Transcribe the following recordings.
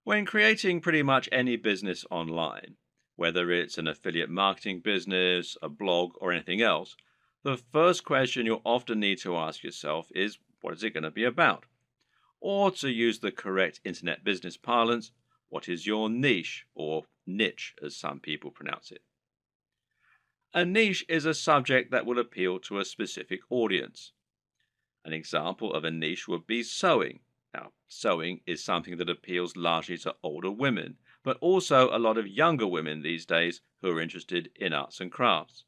When creating pretty much any business online, whether it's an affiliate marketing business, a blog, or anything else, the first question you'll often need to ask yourself is, what is it going to be about? Or to use the correct internet business parlance, what is your niche, or niche as some people pronounce it? A niche is a subject that will appeal to a specific audience. An example of a niche would be sewing. Now, sewing is something that appeals largely to older women, but also a lot of younger women these days who are interested in arts and crafts.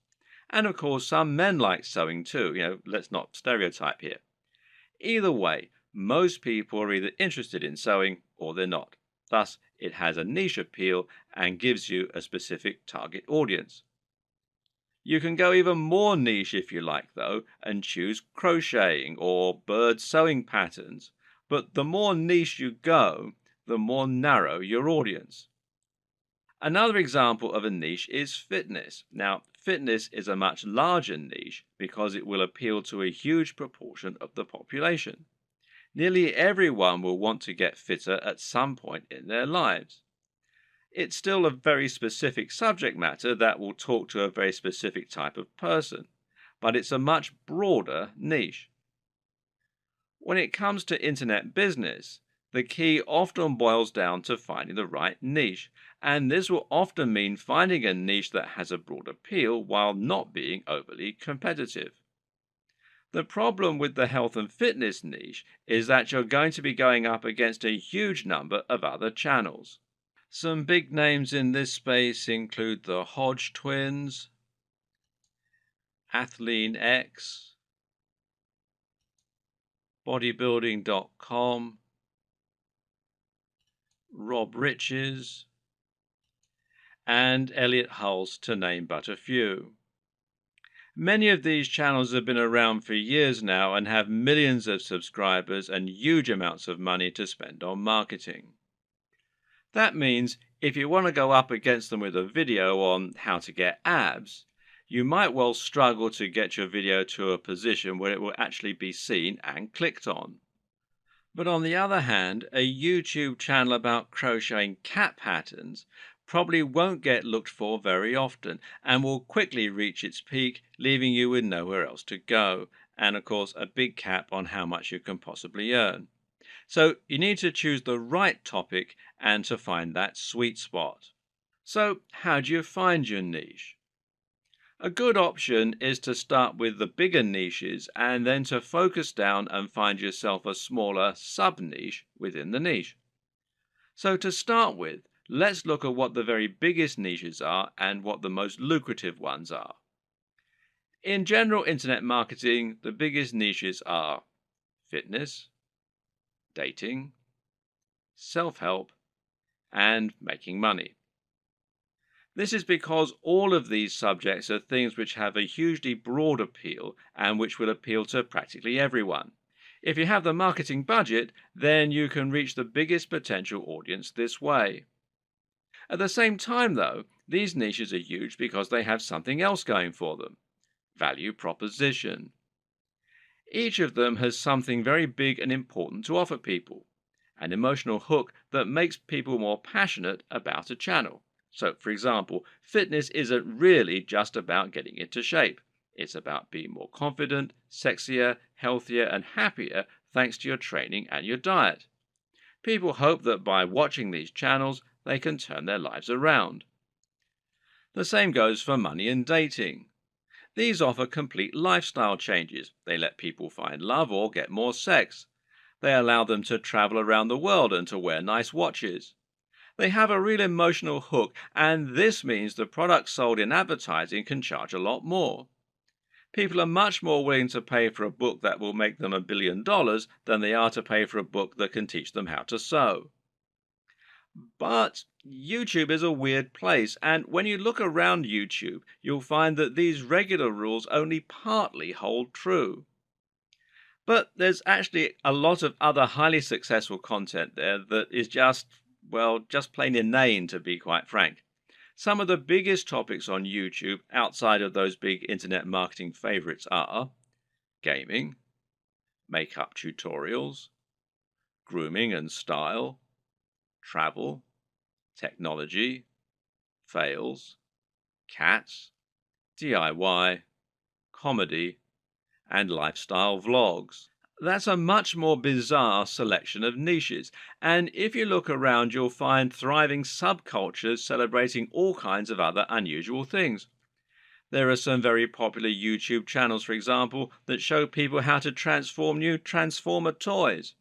And of course, some men like sewing too. Let's not stereotype here. Either way, most people are either interested in sewing or they're not. Thus, it has a niche appeal and gives you a specific target audience. You can go even more niche if you like, though, and choose crocheting or bird sewing patterns. But the more niche you go, the more narrow your audience. Another example of a niche is fitness. Now, fitness is a much larger niche because it will appeal to a huge proportion of the population. Nearly everyone will want to get fitter at some point in their lives. It's still a very specific subject matter that will talk to a very specific type of person, but it's a much broader niche. When it comes to internet business, the key often boils down to finding the right niche, and this will often mean finding a niche that has a broad appeal while not being overly competitive. The problem with the health and fitness niche is that you're going to be going up against a huge number of other channels. Some big names in this space include the Hodge twins, Athlean X, bodybuilding.com, Rob Riches, and Elliot Hulse, to name but a few. Many of these channels have been around for years now and have millions of subscribers and huge amounts of money to spend on marketing. That means if you want to go up against them with a video on how to get abs, you might well struggle to get your video to a position where it will actually be seen and clicked on. But on the other hand, a YouTube channel about crocheting cat patterns probably won't get looked for very often and will quickly reach its peak, leaving you with nowhere else to go, and of course a big cap on how much you can possibly earn. So you need to choose the right topic and to find that sweet spot. So how do you find your niche? A good option is to start with the bigger niches and then to focus down and find yourself a smaller sub-niche within the niche. So to start with, let's look at what the very biggest niches are and what the most lucrative ones are. In general internet marketing, the biggest niches are fitness, dating, self-help, and making money. This is because all of these subjects are things which have a hugely broad appeal and which will appeal to practically everyone. If you have the marketing budget, then you can reach the biggest potential audience this way. At the same time, though, these niches are huge because they have something else going for them: value proposition. Each of them has something very big and important to offer people, an emotional hook that makes people more passionate about a channel. So, for example, fitness isn't really just about getting into shape. It's about being more confident, sexier, healthier, and happier thanks to your training and your diet. People hope that by watching these channels, they can turn their lives around. The same goes for money and dating. These offer complete lifestyle changes. They let people find love or get more sex. They allow them to travel around the world and to wear nice watches. They have a real emotional hook, and this means the products sold in advertising can charge a lot more. People are much more willing to pay for a book that will make them $1 billion than they are to pay for a book that can teach them how to sew. But YouTube is a weird place, and when you look around YouTube, you'll find that these regular rules only partly hold true. But there's actually a lot of other highly successful content there that is just plain inane, to be quite frank. Some of the biggest topics on YouTube outside of those big internet marketing favorites are gaming, makeup tutorials, grooming and style, travel, technology, fails, cats, DIY, comedy, and lifestyle vlogs. That's a much more bizarre selection of niches, and if you look around, you'll find thriving subcultures celebrating all kinds of other unusual things. There are some very popular YouTube channels, for example, that show people how to transform new Transformer toys.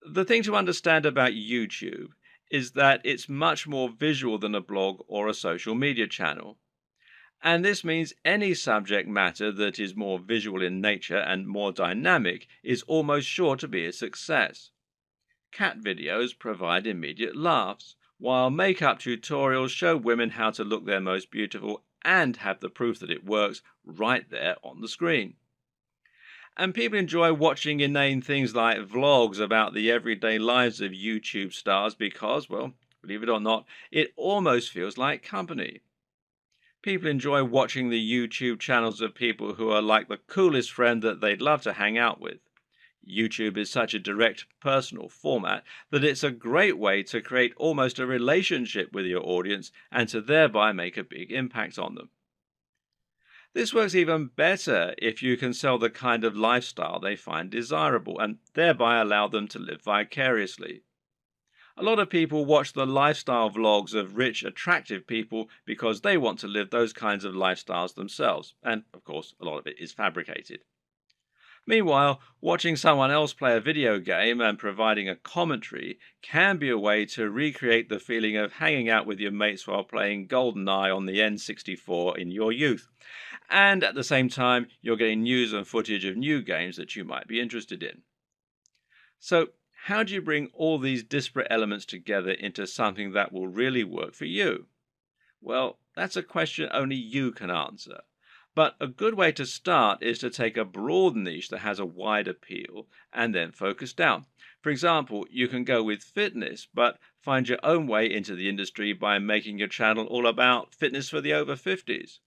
The thing to understand about YouTube is that it's much more visual than a blog or a social media channel. And this means any subject matter that is more visual in nature and more dynamic is almost sure to be a success. Cat videos provide immediate laughs, while makeup tutorials show women how to look their most beautiful and have the proof that it works right there on the screen. And people enjoy watching inane things like vlogs about the everyday lives of YouTube stars because, well, believe it or not, it almost feels like company. People enjoy watching the YouTube channels of people who are like the coolest friend that they'd love to hang out with. YouTube is such a direct, personal format that it's a great way to create almost a relationship with your audience and to thereby make a big impact on them. This works even better if you can sell the kind of lifestyle they find desirable and thereby allow them to live vicariously. A lot of people watch the lifestyle vlogs of rich, attractive people because they want to live those kinds of lifestyles themselves, and of course, a lot of it is fabricated. Meanwhile, watching someone else play a video game and providing a commentary can be a way to recreate the feeling of hanging out with your mates while playing GoldenEye on the N64 in your youth. And at the same time, you're getting news and footage of new games that you might be interested in. So, how do you bring all these disparate elements together into something that will really work for you? Well, that's a question only you can answer. But a good way to start is to take a broad niche that has a wide appeal and then focus down. For example, you can go with fitness, but find your own way into the industry by making your channel all about fitness for the over 50s.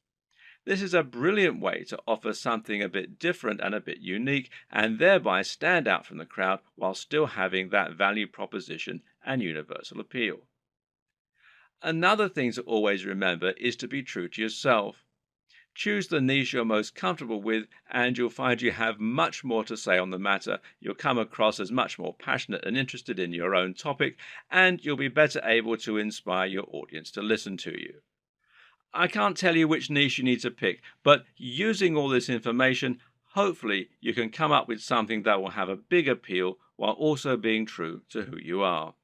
This is a brilliant way to offer something a bit different and a bit unique, and thereby stand out from the crowd while still having that value proposition and universal appeal. Another thing to always remember is to be true to yourself. Choose the niche you're most comfortable with, and you'll find you have much more to say on the matter. You'll come across as much more passionate and interested in your own topic, and you'll be better able to inspire your audience to listen to you. I can't tell you which niche you need to pick, but using all this information, hopefully you can come up with something that will have a big appeal while also being true to who you are.